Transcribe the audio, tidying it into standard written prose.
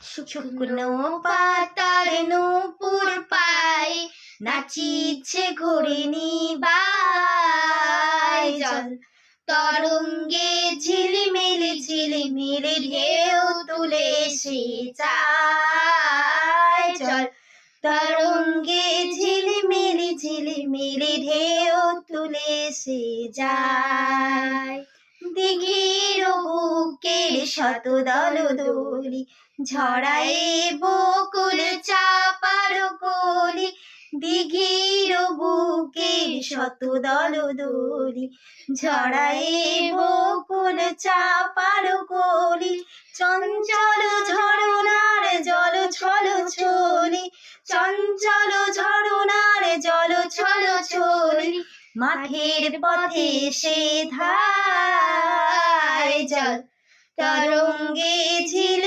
শুকনো পাতার নূপুর পায়ে নাচিছে ঘূর্ণি বাই। জল তরঙ্গে ঝিলিমিলি ঝিলিমিলি ঢেউ তুলে সে যায়। জল তরঙ্গে ঝিলিমিলি ঝিলিমিলি ঢেউ তুলে সে যায়। দিঘির বুকের শত দল দলি ঝরায় বকুল চাপার কলি। দিঘির বুকের শত দল দলি ঝরায় বকুল চাপার কলি। চঞ্চল ঝরনার জল ছল ছলি, চঞ্চল ঝরনার জল ছল ছলি। মাঠের পথে সে ধায়। জল তরঙ্গে ঝিলি